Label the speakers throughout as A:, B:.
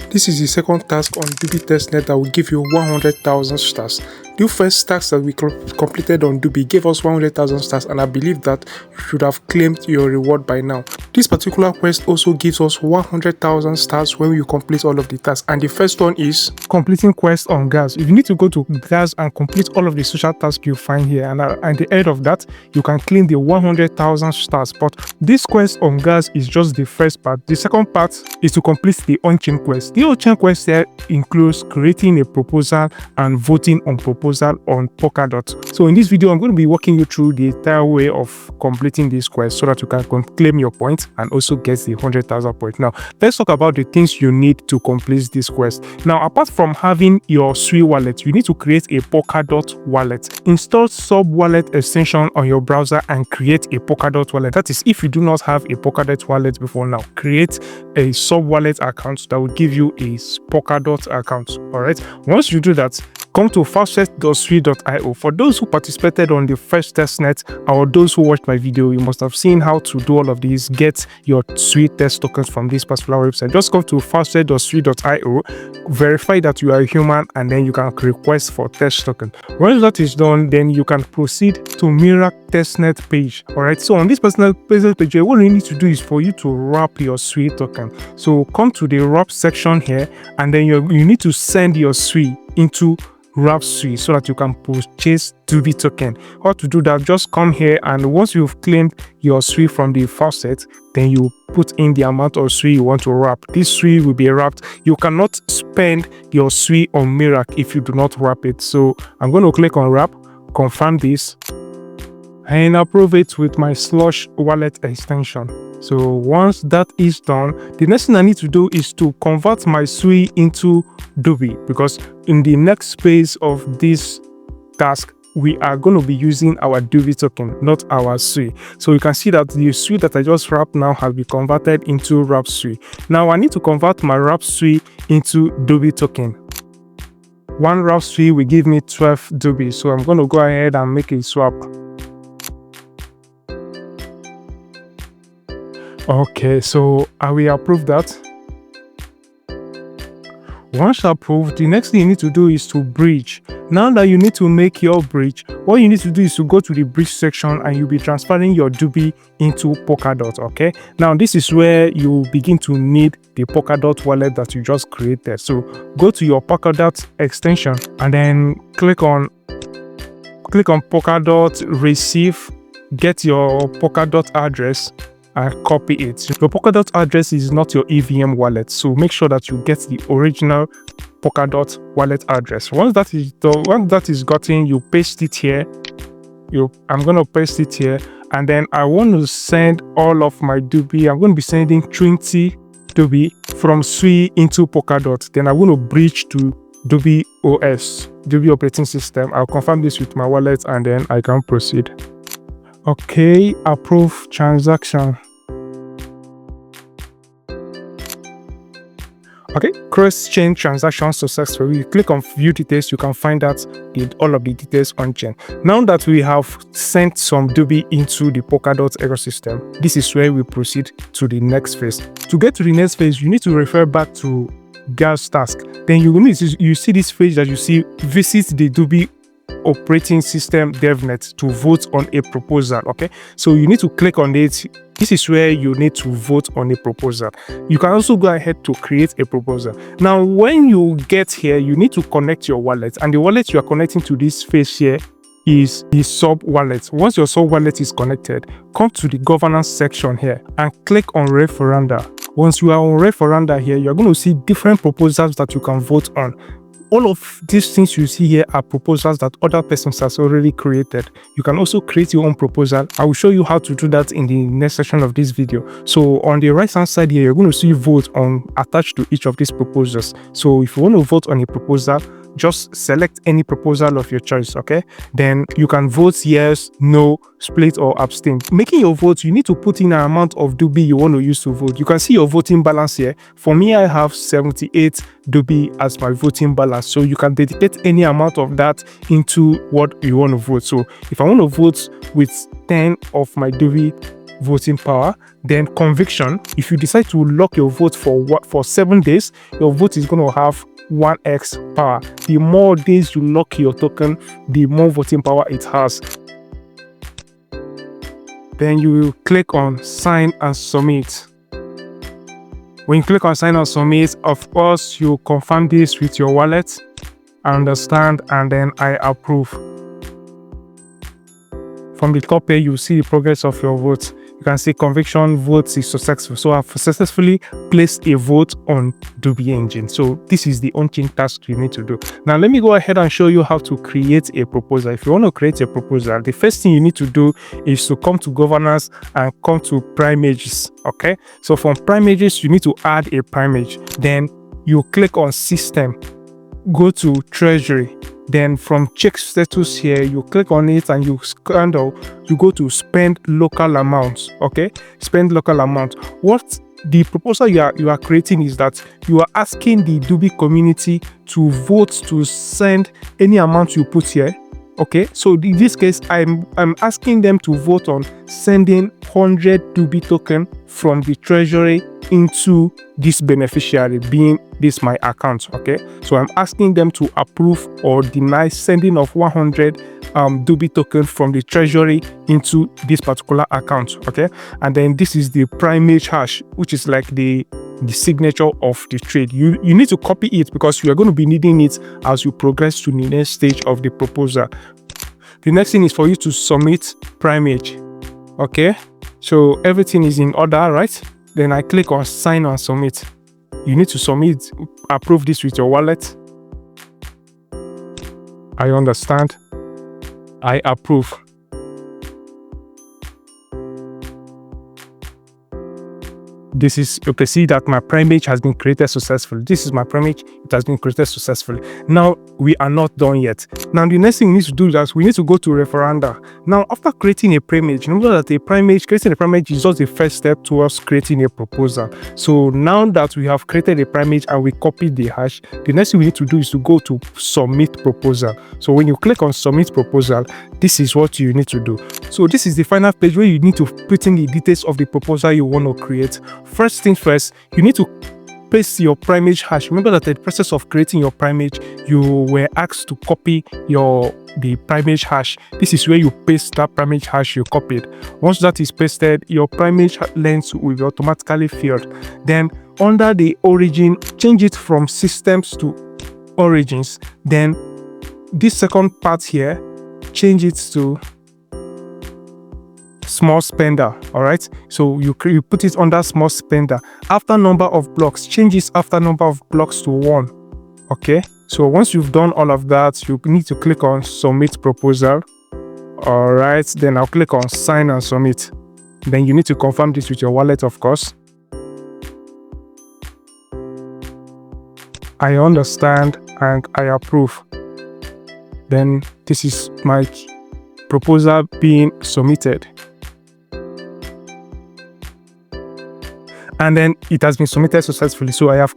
A: This is the second task on Dubhe Testnet that will give you 100,000 stars. The first task that we completed on Dubhe gave us 100,000 stars, and I believe that you should have claimed your reward by now. This particular quest also gives us 100,000 stars when you complete all of the tasks, and the first one is completing quest on gas. If you need to go to gas and complete all of the social tasks you find here, and at the end of that you can claim the 100,000 stars. But this quest on gas is just the first part. The second part is to complete the on-chain quest. The on-chain quest here includes creating a proposal and voting on proposal on Polkadot. So in this video I'm going to be walking you through the entire way of completing this quest so that you can claim your points and also get the 100,000 points. Now let's talk about the things you need to complete this quest. Now, apart from having your Sui wallet, you need to create a Polkadot wallet. Install sub wallet extension on your browser and create a Polkadot wallet. That is, if you do not have a Polkadot wallet before now, create a sub wallet account that will give you a Polkadot account. All right, once you do that, come to faucet.sui.io. For those who participated on the first testnet or those who watched my video, you must have seen how to do all of these. Get your Sui test tokens from this particular website. Just go to faucet.sui.io, verify that you are a human, and then you can request for test token. Once that is done, then you can proceed to Merak Testnet page. All right, so on this personal page, what you need to do is for you to wrap your Sui token. So come to the wrap section here, and then you need to send your Sui into wrap Sui so that you can purchase Dubhe token. How to do that? Just come here, and once you've claimed your Sui from the faucet, then you put in the amount of Sui you want to wrap. This Sui will be wrapped. You cannot spend your Sui on Merak if you do not wrap it. So I'm going to click on wrap, confirm this, and approve it with my Slush wallet extension. So once that is done, the next thing I need to do is to convert my Sui into Dubhe, because in the next phase of this task we are going to be using our Dubhe token, not our Sui. So you can see that the Sui that I just wrapped now has been converted into wrap Sui. Now I need to convert my wrap Sui into Dubhe token. One wrap Sui will give me 12 Dubhe, so I'm going to go ahead and make a swap. Okay, so I will approve that. Once approved, the next thing you need to do is to bridge. Now that you need to make your bridge, what you need to do is to go to the bridge section and you'll be transferring your Dubhe into Polkadot. Okay, now this is where you begin to need the Polkadot wallet that you just created. So go to your Polkadot extension and then click on Polkadot, receive, get your Polkadot address and copy it. Your Polkadot address is not your EVM wallet, so make sure that you get the original Polkadot wallet address. Once that is gotten, you paste it here. I'm going to paste it here, and then I want to send all of my Dubhe. I'm going to be sending 20 Dubhe from Sui into Polkadot. Then I'm going to bridge to DubheOS, Dubhe operating system. I'll confirm this with my wallet, and then I can proceed. Okay, approve transaction. Okay, cross-chain transaction successful. You click on view details, you can find out all of the details on chain. Now that we have sent some Dubhe into the Polkadot ecosystem, this is where we proceed to the next phase. To get to the next phase, you need to refer back to gas task. Then you see this page that you see, visit the Dubhe operating system devnet to vote on a proposal. Okay, so you need to click on it. This is where you need to vote on a proposal. You can also go ahead to create a proposal. Now when you get here, you need to connect your wallet, and the wallet you are connecting to this phase here is the sub wallet. Once your sub wallet is connected, come to the governance section here and click on referenda. Once you are on referenda here, you're going to see different proposals that you can vote on. All of these things you see here are proposals that other persons have already created. You can also create your own proposal. I will show you how to do that in the next section of this video. So on the right hand side here, you're going to see vote on attached to each of these proposals. So if you want to vote on a proposal, just select any proposal of your choice. Okay, then you can vote yes, no, split, or abstain. Making your vote, you need to put in an amount of Dubhe you want to use to vote. You can see your voting balance here. For me, I have 78 Dubhe as my voting balance, so you can dedicate any amount of that into what you want to vote. So if I want to vote with 10 of my Dubhe, voting power. Then conviction, if you decide to lock your vote for 7 days, your vote is going to have 1x power. The more days you lock your token, the more voting power it has. Then you will click on sign and submit. When you click on sign and submit, of course, you confirm this with your wallet. I understand, and then I approve. From the top here, you see the progress of your vote. You can see conviction votes is successful. So I've successfully placed a vote on Dubhe engine. So this is the on-chain task you need to do. Now let me go ahead and show you how to create a proposal. If you want to create a proposal, the first thing you need to do is to come to governance and come to primages. Okay, so from primages, you need to add a primage. Then you click on system, go to treasury. Then from check status here, you click on it and you go to spend local amounts. Okay, spend local amount. What the proposal you are creating is that you are asking the Dubhe community to vote to send any amount you put here. Okay, so in this case, I'm asking them to vote on sending 100 Dubhe token from the treasury into this beneficiary, being this my account. Okay, so I'm asking them to approve or deny sending of 100 Dubhe token from the treasury into this particular account. Okay, and then this is the primage hash, which is like the signature of the trade. You need to copy it because you are going to be needing it as you progress to the next stage of the proposal. The next thing is for you to submit primage. Okay, so everything is in order, right? Then I click on sign and submit. You need to submit, approve this with your wallet. I understand. I approve. This is, you can see that my primage has been created successfully. This is my primage, it has been created successfully. Now, we are not done yet. Now, the next thing we need to do is we need to go to referenda. Now, after creating a primage, remember that creating a primage is just the first step towards creating a proposal. So now that we have created a primage and we copied the hash, the next thing we need to do is to go to submit proposal. So when you click on submit proposal, this is what you need to do. So this is the final page where you need to put in the details of the proposal you want to create. First thing first, you need to paste your primage hash. Remember that in the process of creating your primage, you were asked to copy the primage hash. This is where you paste that primage hash you copied. Once that is pasted, your primage length will be automatically filled. Then under the origin, change it from systems to origins. Then this second part here, change it to small spender. All right, so you put it under small spender. After number of blocks, change it after number of blocks to 1. Okay, so once you've done all of that, you need to click on submit proposal. All right, then I'll click on sign and submit. Then you need to confirm this with your wallet, of course. I understand and I approve. Then this is my proposal being submitted. And then it has been submitted successfully. So I have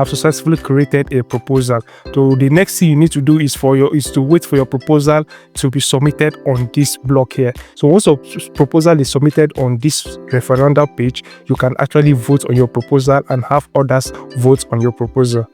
A: successfully created a proposal. So the next thing you need to do is to wait for your proposal to be submitted on this block here. So once your proposal is submitted on this referendum page, you can actually vote on your proposal and have others vote on your proposal.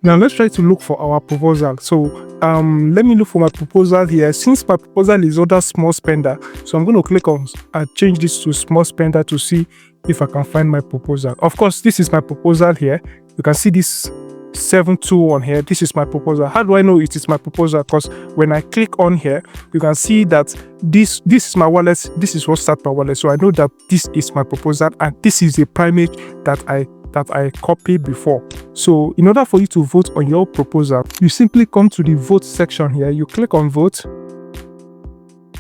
A: Now let's try to look for our proposal. So let me look for my proposal here. Since my proposal is under small spender, so I'm going to click on change this to small spender to see if I can find my proposal. Of course, this is my proposal here. You can see this 721 here. This is my proposal. How do I know it is my proposal? Because when I click on here, you can see that this is my wallet. This is what starts my wallet. So I know that this is my proposal and this is a primage that I copied before. So in order for you to vote on your proposal, you simply come to the vote section here. You click on vote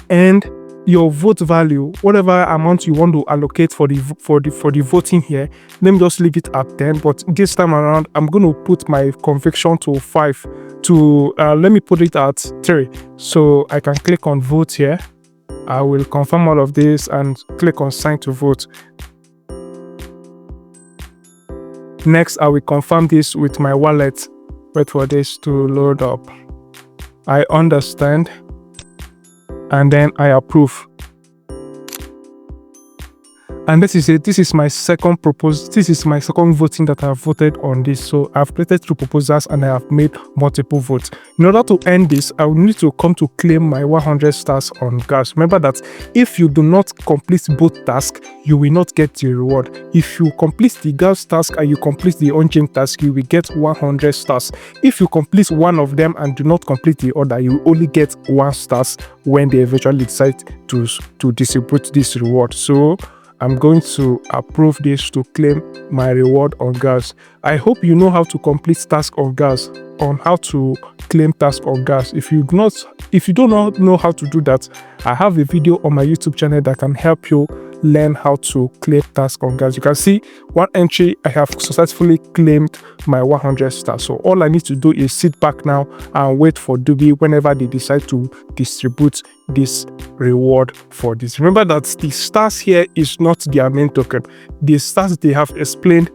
A: and your vote value, whatever amount you want to allocate for the voting here, let me just leave it at 10. But this time around, I'm going to put my conviction to 5. Let me put it at 3. So I can click on vote here. I will confirm all of this and click on sign to vote. Next, I will confirm this with my wallet. Wait for this to load up. I understand. And then I approve. And this is my second voting that I've voted on this. So I've created 2 proposals and I have made multiple votes. In order to end this, I will need to come to claim my 100 stars on gas. Remember that if you do not complete both tasks, you will not get the reward. If you complete the gas task and you complete the on-chain task, you will get 100 stars. If you complete one of them and do not complete the other, you will only get 1 stars when they eventually decide to distribute this reward. So I'm going to approve this to claim my reward on gas. I hope you know how to complete task on gas, on how to claim task on gas. If you do not know how to do that, I have a video on my YouTube channel that can help you learn how to claim task on gas. You can see one entry, I have successfully claimed my 100 stars. So all I need to do is sit back now and wait for Dubhe whenever they decide to distribute this reward for this. Remember that the stars here is not their main token. The stars they have explained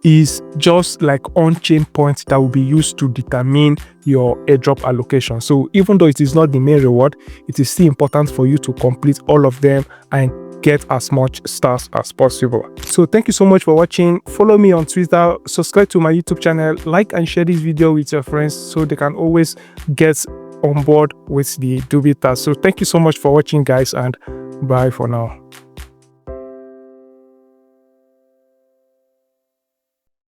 A: is just like on-chain points that will be used to determine your airdrop allocation. So even though it is not the main reward, it is still important for you to complete all of them and get as much stars as possible. So thank you so much for watching. Follow me on Twitter, subscribe to my YouTube channel, like and share this video with your friends so they can always get on board with the Dubhe task. So thank you so much for watching, guys, and bye for now.